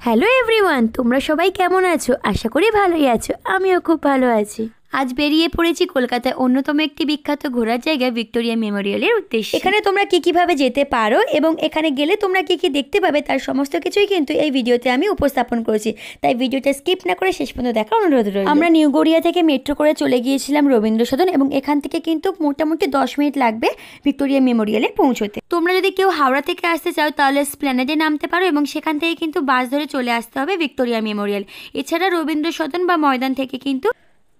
Hello everyone, তোমরা সবাই কেমন আছো? আশা করি ভালোই আছো। আমিও খুব ভালো আছি। আজ বেরিয়ে পড়েছি কলকাতায় অন্যতম একটি বিখ্যাত ঘোরার জায়গা ভিক্টোরিয়া মেমোরিয়ালের উদ্দেশ্যে। এখানে তোমরা কিভাবে যেতে পারো এবং এখানে গেলে তোমরা কি দেখতে পাবে তার সমস্ত কিছুই কিন্তু এই ভিডিওতে আমি উপস্থাপন করেছি। তাই ভিডিওটা স্কিপ না করে শেষ পর্যন্ত দেখার অনুরোধ রইল। আমরা নিউ গড়িয়া থেকে মেট্রো করে চলে গিয়েছিলাম রবীন্দ্র সদন এবং এখান থেকে কিন্তু মোটামুটি 10 মিনিট লাগবে ভিক্টোরিয়া মেমোরিয়ালে পৌঁছতে। তোমরা যদি কেউ হাওড়া থেকে আসতে চাও তাহলে স্প্ল্যানেডে নামতে পারো এবং সেখান থেকে কিন্তু বাস ধরে চলে আসতে হবে ভিক্টোরিয়া মেমোরিয়াল। এছাড়া রবীন্দ্র সদন বা ময়দান থেকে কিন্তু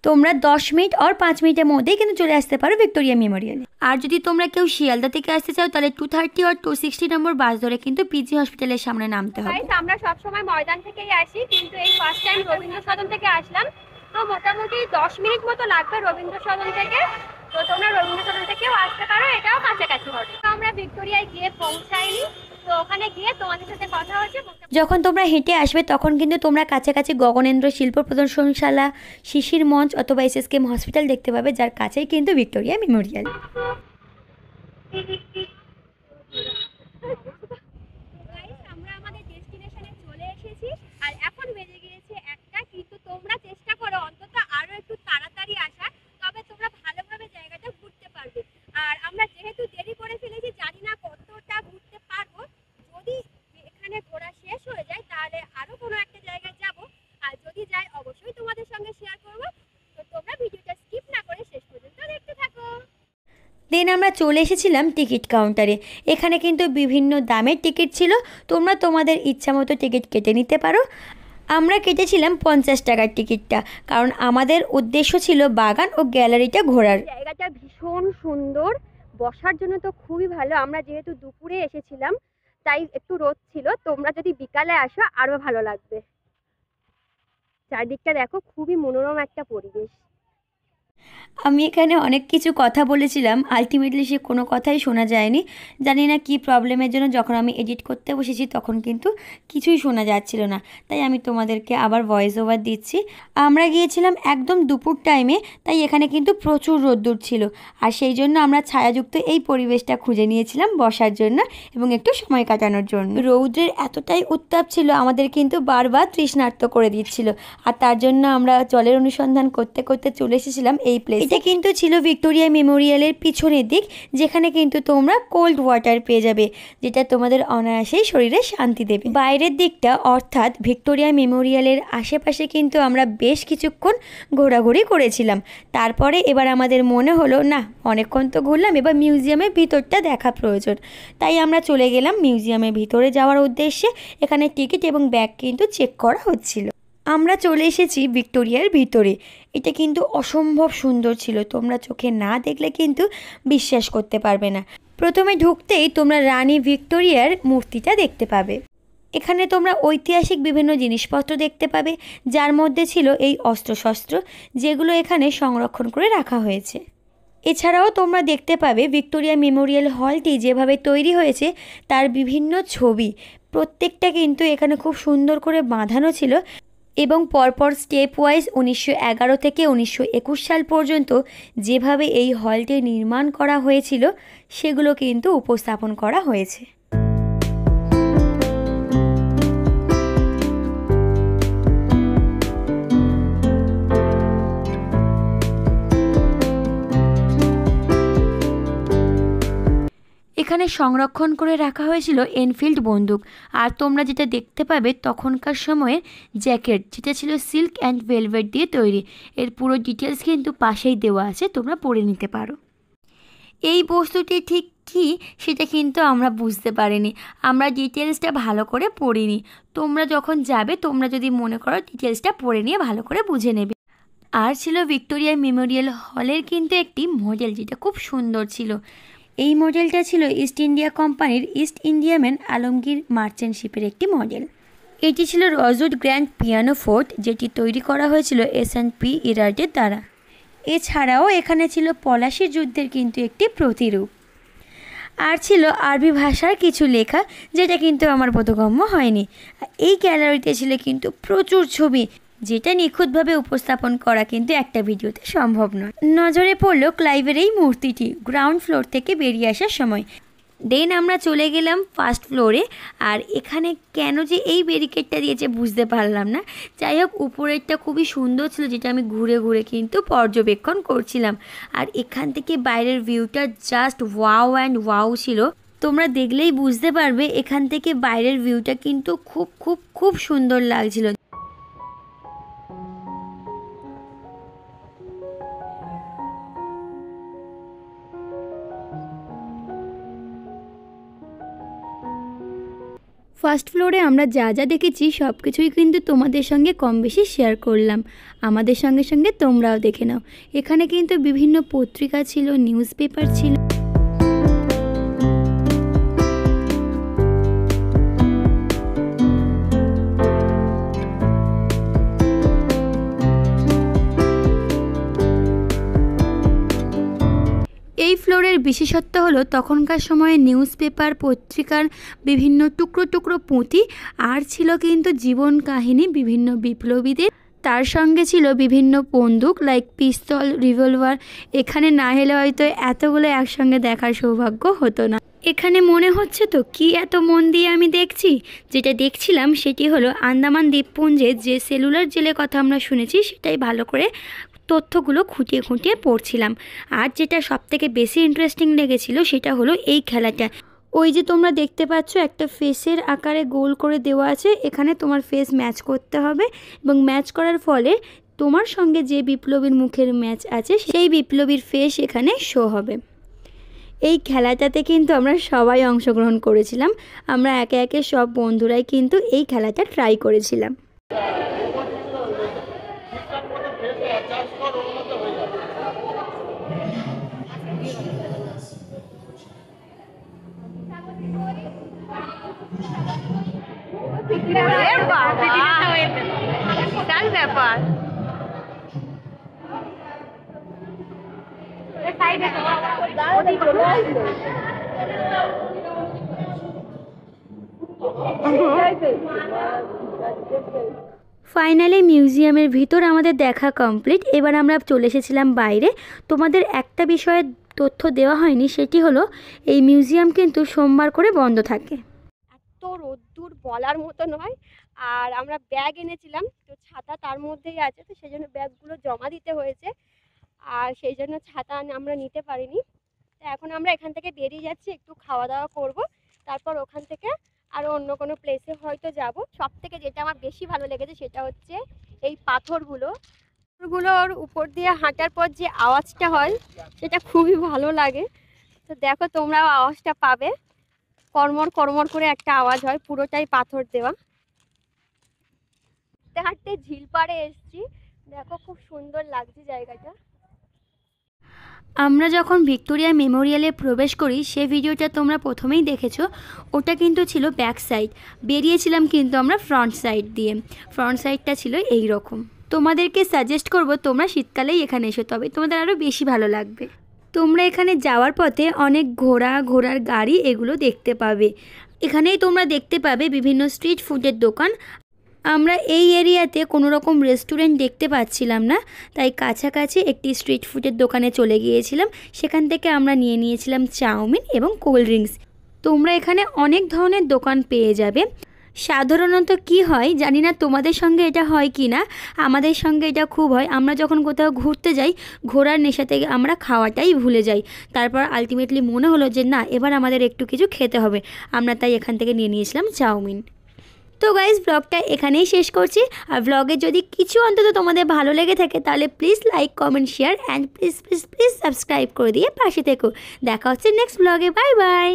তোমরা 10 মিনিট আর 5 মিনিটের মধ্যেই কিন্তু চলে আসতে পারো ভিক্টোরিয়া মেমোরিয়ালে। আর যদি তোমরা কেউ শিয়ালদা থেকে আসতে চাও তাহলে 230 আর 260 নম্বর বাস ধরে কিন্তু পিজি হসপিটালের সামনে নামতে হবে। আমরা সবসময় ময়দান থেকেই আসি, কিন্তু এই ফার্স্ট টাইম রবীন্দ্র সদন থেকে আসলাম, তো মোটামুটি 10 মিনিট মতো লাগবে রবীন্দ্র সদন থেকে। তো তোমরা রবীন্দ্র সদন থেকেও আসতে পারো, এটাও কাছাকাছি হবে। আমরা ভিক্টোরিয়ায় গিয়ে পৌঁছাইনি, তো ওখানে গিয়ে তোমাদের সাথে কথা হচ্ছে। যখন তোমরা হেঁটে আসবে তখন কিন্তু তোমরা কাছাকাছি গগনেন্দ্র শিল্প প্রদর্শনশালা, শিশির মঞ্চ অথবা এসএসকেএম হসপিটাল দেখতে পাবে, যার কাছেই কিন্তু ভিক্টোরিয়া মেমোরিয়াল। আমরা আমাদের ডেস্টিনেশনে চলে এসেছি আর এখন বেজে গিয়েছে 1টা, কিন্তু তোমরা চেষ্টা করো অন্তত আরো একটু তাড়াতাড়ি আসার, তবে তোমরা ভালোভাবে জায়গাটা ঘুরতে পারবে। আর আমরা যেহেতু দেরি করে ফেলেছি, জানি না কতটা ঘুরতে পারবো। যদি এখানে ঘোরা শেষ হয়ে যায় তাহলে আরো কোনো একটা জায়গায় যাব, আর যদি যাই অবশ্যই তোমাদের সঙ্গে শেয়ার করবো। তো তোমরা ভিডিওটা স্কিপ না করে শেষ পর্যন্ত দেখতে থাকো। দেন আমরা চলে এসেছিলাম টিকিট কাউন্টারে। এখানে কিন্তু বিভিন্ন দামের টিকিট ছিল, তোমরা তোমাদের ইচ্ছা মতো টিকিট কেটে নিতে পারো। আমরা কেটেছিলাম 50 টাকার টিকিটটা, কারণ আমাদের উদ্দেশ্য ছিল বাগান ও গ্যালারিটা ঘোরার। জায়গাটা ভীষণ সুন্দর, বসার জন্য তো খুবই ভালো। আমরা যেহেতু দুপুরে এসেছিলাম তাই একটু রোদ ছিল, তোমরা যদি বিকালে আসো আরো ভালো লাগবে। চারদিকটা দেখো, খুবই মনোরম একটা পরিবেশ। আমি এখানে অনেক কিছু কথা বলেছিলাম, আলটিমেটলি সে কোনো কথাই শোনা যায়নি। জানি না কি প্রবলেমের জন্য যখন আমি এডিট করতে বসেছি তখন কিন্তু কিছুই শোনা যাচ্ছিল না, তাই আমি তোমাদেরকে আবার ভয়েস ওভার দিচ্ছি। আমরা গিয়েছিলাম একদম দুপুর টাইমে, তাই এখানে কিন্তু প্রচুর রোদ্দুর ছিল, আর সেই জন্য আমরা ছায়াযুক্ত এই পরিবেশটা খুঁজে নিয়েছিলাম বসার জন্য এবং একটু সময় কাটানোর জন্য। রৌদ্রের এতটাই উত্তাপ ছিল আমাদের কিন্তু বারবার তৃষ্ণার্ত করে দিচ্ছিল, আর তার জন্য আমরা জলের অনুসন্ধান করতে করতে চলে এসেছিলাম এই প্লেস। এটা কিন্তু ছিল ভিক্টোরিয়া মেমোরিয়ালের পিছনের দিক, যেখানে কিন্তু তোমরা কোল্ড ওয়াটার পেয়ে যাবে, যেটা তোমাদের অনায়াসেই শরীরে শান্তি দেবে। বাইরের দিকটা অর্থাৎ ভিক্টোরিয়া মেমোরিয়ালের আশেপাশে কিন্তু আমরা বেশ কিছুক্ষণ ঘোরাঘুরি করেছিলাম। তারপরে এবার আমাদের মনে হলো না, অনেকক্ষণ তো ঘুরলাম, এবার মিউজিয়ামের ভিতরটা দেখা প্রয়োজন। তাই আমরা চলে গেলাম মিউজিয়ামের ভিতরে যাওয়ার উদ্দেশ্যে। এখানে টিকিট এবং ব্যাগ কিন্তু চেক করা হচ্ছিল। আমরা চলে এসেছি ভিক্টোরিয়ার ভিতরে। এটা কিন্তু অসম্ভব সুন্দর ছিল, তোমরা চোখে না দেখলে কিন্তু বিশ্বাস করতে পারবে না। প্রথমে ঢুকতেই তোমরা রানী ভিক্টোরিয়ার মূর্তিটা দেখতে পাবে। এখানে তোমরা ঐতিহাসিক বিভিন্ন জিনিসপত্র দেখতে পাবে, যার মধ্যে ছিল এই অস্ত্রশস্ত্র, যেগুলো এখানে সংরক্ষণ করে রাখা হয়েছে। এছাড়াও তোমরা দেখতে পাবে ভিক্টোরিয়া মেমোরিয়াল হলটি যেভাবে তৈরি হয়েছে তার বিভিন্ন ছবি, প্রত্যেকটা কিন্তু এখানে খুব সুন্দর করে বাঁধানো ছিল এবং পরপর স্টেপ ওয়াইজ 1911 থেকে 1921 সাল পর্যন্ত যেভাবে এই হলটি নির্মাণ করা হয়েছিল সেগুলো কিন্তু উপস্থাপন করা হয়েছে। এখানে সংরক্ষণ করে রাখা হয়েছিল এনফিল্ড বন্দুক, আর তোমরা যেটা দেখতে পাবে তখনকার সময়ের জ্যাকেট, যেটা ছিল সিল্ক অ্যান্ড ভেলভেট দিয়ে তৈরি। এর পুরো ডিটেলস কিন্তু পাশেই দেওয়া আছে, তোমরা পড়ে নিতে পারো। এই বস্তুটি ঠিক কী সেটা কিন্তু আমরা বুঝতে পারিনি, আমরা ডিটেলসটা ভালো করে পড়িনি। তোমরা যখন যাবে তোমরা যদি মনে করো ডিটেলসটা পড়ে নিয়ে ভালো করে বুঝে নেবে। আর ছিল ভিক্টোরিয়া মেমোরিয়াল হলের কিন্তু একটি মডেল, যেটা খুব সুন্দর ছিল। এই মডেলটা ছিল ইস্ট ইন্ডিয়া কোম্পানির ইস্ট ইন্ডিয়াম্যান আলমগীর মার্চেন্ট একটি মডেল। এটি ছিল রজউড গ্র্যান্ড পিয়ানো ফোর্ট, যেটি তৈরি করা হয়েছিল এস&পি ইরার্টের দ্বারা। এছাড়াও এখানে ছিল পলাশির যুদ্ধের কিন্তু একটি প্রতিরূপ, আর ছিল আরবি ভাষার কিছু লেখা, যেটা কিন্তু আমার বোধগম্য হয়নি। এই গ্যালারিতে ছিল কিন্তু প্রচুর ছবি, যেটা নিখুঁতভাবে উপস্থাপন করা কিন্তু একটা ভিডিওতে সম্ভব নয়। নজরে পড়ল ক্লাইভের এই মূর্তিটি গ্রাউন্ড ফ্লোর থেকে বেরিয়ে আসার সময়। দেন আমরা চলে গেলাম ফার্স্ট ফ্লোরে। আর এখানে কেন যে এই ব্যারিকেডটা দিয়েছে বুঝতে পারলাম না। যাই হোক, উপরেরটা খুবই সুন্দর ছিল, যেটা আমি ঘুরে ঘুরে কিন্তু পর্যবেক্ষণ করছিলাম। আর এখান থেকে বাইরের ভিউটা জাস্ট ওয়াও অ্যান্ড ওয়াও ছিল। তোমরা দেখলেই বুঝতে পারবে এখান থেকে বাইরের ভিউটা কিন্তু খুব খুব খুব সুন্দর লাগছিল। ফার্স্ট ফ্লোরে আমরা যা যা দেখেছি সব কিছুই কিন্তু তোমাদের সঙ্গে কম বেশি শেয়ার করলাম। আমাদের সঙ্গে সঙ্গে তোমরাও দেখে নাও। এখানে কিন্তু বিভিন্ন পত্রিকা ছিল, নিউজ পেপার ছিল। এই ফ্লোরের বিশেষত্ব হলো তখনকার সময়ে নিউজ পেপার, পত্রিকার বিভিন্ন টুকরো টুকরো পুঁথি, আর ছিল কিন্তু জীবন কাহিনী বিভিন্ন বিপ্লবীদের। তার সঙ্গে ছিল বিভিন্ন বন্দুক লাইক পিস্তল, রিভলভার। এখানে না হলে হয়তো এতগুলো একসঙ্গে দেখার সৌভাগ্য হতো না। এখানে মনে হচ্ছে তো কি এত মন দিয়ে আমি দেখছি। যেটা দেখছিলাম সেটি হলো আন্দামান দ্বীপপুঞ্জে যে সেলুলার জেলের কথা আমরা শুনেছি সেটাই ভালো করে তথ্যগুলো খুঁটিয়ে খুঁটিয়ে পড়ছিলাম। আর যেটা সবথেকে বেশি ইন্টারেস্টিং লেগেছিল সেটা হলো এই খেলাটা। ওই যে তোমরা দেখতে পাচ্ছ একটা ফেসের আকারে গোল করে দেওয়া আছে, এখানে তোমার ফেস ম্যাচ করতে হবে এবং ম্যাচ করার ফলে তোমার সঙ্গে যে বিপ্লবীর মুখের ম্যাচ আছে সেই বিপ্লবীর ফেস এখানে শো হবে। এই খেলাটাতে কিন্তু আমরা সবাই অংশগ্রহণ করেছিলাম। আমরা একে একে সব বন্ধুরাই কিন্তু এই খেলাটা ট্রাই করেছিলাম। ব্যাপার ফাইনালি মিউজিয়ামের ভিতর আমাদের দেখা কমপ্লিট। এবার আমরা চলে এসেছিলাম বাইরে। তোমাদের একটা বিষয়ের তথ্য দেওয়া হয়নি, সেটি হলো এই মিউজিয়াম কিন্তু সোমবার করে বন্ধ থাকে। এত রোদ্দুর বলার মতো নয়। আর আমরা ব্যাগ এনেছিলাম, তো ছাতা তার মধ্যেই আছে, তো সেই জন্য ব্যাগগুলো জমা দিতে হয়েছে। আর সেই জন্য ছাতা আমরা নিতে পারিনি। তো এখন আমরা এখান থেকে বেরিয়ে যাচ্ছি, একটু খাওয়া দাওয়া করব, তারপর ওখান থেকে আরও অন্য কোনো প্লেসে হয়তো যাব। সব থেকে যেটা আমার বেশি ভালো লেগেছে সেটা হচ্ছে এই পাথরগুলোর উপর দিয়ে হাঁটার পর যে আওয়াজটা হয় সেটা খুবই ভালো লাগে। তো দেখো তোমরাও আওয়াজটা পাবে, কর্মর কর্মর করে একটা আওয়াজ হয়, পুরোটাই পাথর দেওয়া। হাঁটতে হাঁটতে ঝিল পাড়ে এসেছি, দেখো খুব সুন্দর লাগছে জায়গাটা। আমরা যখন ভিক্টোরিয়া মেমোরিয়ালে প্রবেশ করি সে ভিডিওটা তোমরা প্রথমেই দেখেছো। ওটা কিন্তু ছিল ব্যাক সাইড, বেরিয়েছিলাম কিন্তু আমরা ফ্রন্ট সাইড দিয়ে। ফ্রন্ট সাইডটা ছিল এই রকম। তোমাদেরকে সাজেস্ট করব তোমরা শীতকালেই এখানে এসো, তবে তোমাদের আরও বেশি ভালো লাগবে। তোমরা এখানে যাওয়ার পথে অনেক ঘোড়ার গাড়ি এগুলো দেখতে পাবে। এখানেই তোমরা দেখতে পাবে বিভিন্ন স্ট্রিট ফুডের দোকান। আমরা এই এরিয়াতে কোনো রকম রেস্টুরেন্ট দেখতে পাচ্ছিলাম না, তাই কাছাকাছি একটি স্ট্রিট ফুডের দোকানে চলে গিয়েছিলাম। সেখান থেকে আমরা নিয়েছিলাম চাউমিন এবং কোল্ড ড্রিঙ্কস। তোমরা এখানে অনেক ধরনের দোকান পেয়ে যাবে। সাধারণত কি হয় জানি না তোমাদের সঙ্গে এটা হয় কি না, আমাদের সঙ্গে এটা খুব হয়। আমরা যখন কোথাও ঘুরতে যাই ঘোরার নেশা থেকে আমরা খাওয়াটাই ভুলে যাই। তারপর আলটিমেটলি মনে হলো যে না, এবার আমাদের একটু কিছু খেতে হবে। আমরা তাই এখান থেকে নিয়েছিলাম চাউমিন। তো গাইজ ব্লগটা এখানেই শেষ করছি। আর ব্লগে যদি কিছু অন্তত তোমাদের ভালো লেগে থাকে তাহলে please like, comment, share and please please please subscribe করে দিয়ে পাশে থেকো। দেখা হচ্ছে নেক্সট ব্লগে। Bye bye.